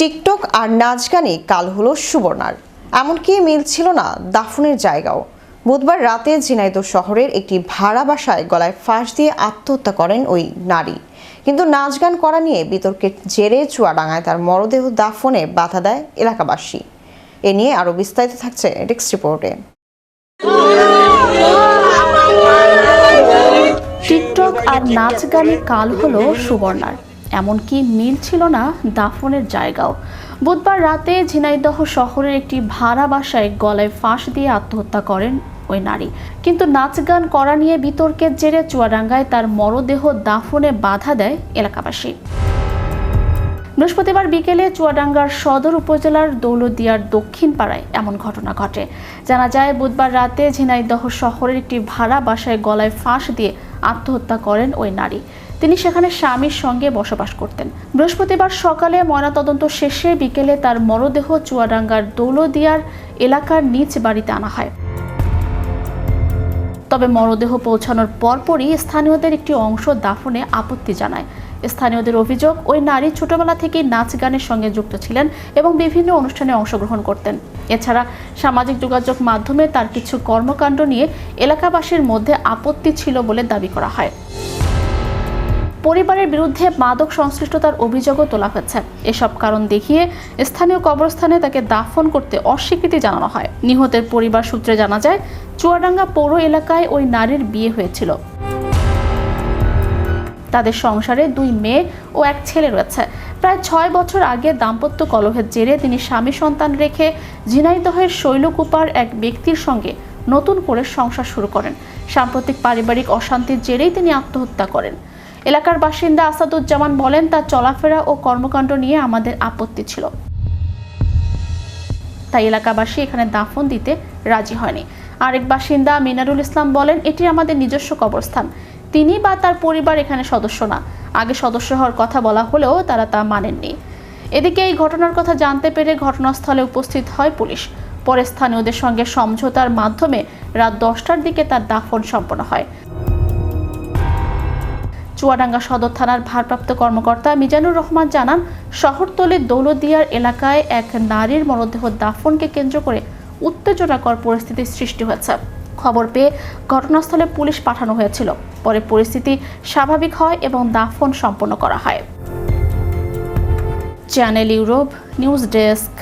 TikTok আর নাচ গানে কাল হলো সুবর্ণার, এমনকি মিল ছিল না দাফনের জায়গাও। বুধবার রাতে ঝিনাইদহ শহরের একটি ভাড়া বাসায় গলায় ফাঁস দিয়ে আত্মহত্যা করেন ওই নারী। কিন্তু নাচ গান করা নিয়ে বিতর্কের জেরে চুয়াডাঙ্গায় তার মরদেহ দাফনে বাধা দেয় এলাকাবাসী। এ নিয়ে আরো বিস্তারিত থাকছে ডেস্ক রিপোর্টে। টিকটক আর নাচ গানে কাল হলো সুবর্ণার, এমনকি মিল ছিল না দাফনের জায়গাও। বুধবার রাতে ঝিনাইদহ শহরের একটি ভাড়া বাসায় গলায় ফাঁস দিয়ে আত্মহত্যা করেন ওই নারী। কিন্তু নাচ গান করা নিয়ে বিতর্কের জেরে চুয়াডাঙ্গায় তার মরদেহ দাফনে বাধা দেয় এলাকাবাসী। বৃহস্পতিবার বিকেলে চুয়াডাঙ্গার সদর উপজেলার দৌলতদিয়ার দক্ষিণ পাড়ায় এমন ঘটনা ঘটে। জানা যায়, বুধবার রাতে ঝিনাইদহ শহরের একটি ভাড়া বাসায় গলায় ফাঁস দিয়ে আত্মহত্যা করেন ওই নারী। তিনি সেখানে স্বামীর সঙ্গে বসবাস করতেন। বৃহস্পতিবার সকালে ময়নাতদন্ত শেষে বিকেলে তার মরদেহ চুয়াডাঙ্গার দৌলতদিয়ার এলাকার নিজ বাড়িতে আনা হয়। তবে মরদেহ পৌঁছানোর পরপরই স্থানীয়দের একটি অংশ দাফনে আপত্তি জানায়। স্থানীয়দের অভিযোগ, ওই নারী ছোটবেলা থেকেই নাচ গানের সঙ্গে যুক্ত ছিলেন এবং বিভিন্ন অনুষ্ঠানে অংশগ্রহণ করতেন। এছাড়া সামাজিক যোগাযোগ মাধ্যমে তার কিছু কর্মকাণ্ড নিয়ে এলাকাবাসীর মধ্যে আপত্তি ছিল বলে দাবি করা হয়। পরিবারের বিরুদ্ধে মাদক সংশ্লিষ্টতার অভিযোগও তোলা হয়েছে। এসব কারণ দেখিয়ে স্থানীয় কবরস্থানে তাকে দাফন করতে অস্বীকৃতি জানানো হয়। নিহতের পরিবার সূত্রে জানা যায়, চুয়াডাঙ্গা পৌর এলাকায় ওই নারীর বিয়ে হয়েছিল। তাদের সংসারে 2 মেয়ে ও 1 ছেলে রয়েছে। প্রায় 6 বছর আগে দাম্পত্য কলহের জেরে তিনি স্বামী সন্তান রেখে ঝিনাইদহের শৈলকুপার এক ব্যক্তির সঙ্গে নতুন করে সংসার শুরু করেন। সাম্প্রতিক পারিবারিক অশান্তির জেরেই তিনি আত্মহত্যা করেন। এলাকার বাসিন্দা আসাদুজ্জামান বলেন, তার চলাফেরা ও কর্মকাণ্ড নিয়ে আমাদের আপত্তি ছিল, তাই এলাকাবাসী এখানে দাফন দিতে রাজি হয়নি। আরেক বাসিন্দা মিনারুল ইসলাম বলেন, এটি আমাদের নিজস্ব কবরস্থান, তিনি বা তার পরিবার এখানে সদস্য না। আগে সদস্য হওয়ার কথা বলা হলেও তারা তা মানেননি। এদিকে এই ঘটনার কথা জানতে পেরে ঘটনাস্থলে উপস্থিত হয় পুলিশ। পরে স্থানীয়দের সঙ্গে সমঝোতার মাধ্যমে রাত 10টার দিকে তার দাফন সম্পন্ন হয়। চুয়াডাঙ্গা সদর থানার ভারপ্রাপ্ত কর্মকর্তা মিজানুর রহমান জানান, শহরতলির দৌলতদিয়ার এলাকায় এক নারীর মরদেহ দাফনকে কেন্দ্র করে উত্তেজনাকর পরিস্থিতির সৃষ্টি হয়েছে। খবর পেয়ে ঘটনাস্থলে পুলিশ পাঠানো হয়েছিল। পরে পরিস্থিতি স্বাভাবিক হয় এবং দাফন সম্পন্ন করা হয়। Channel Europe news desk.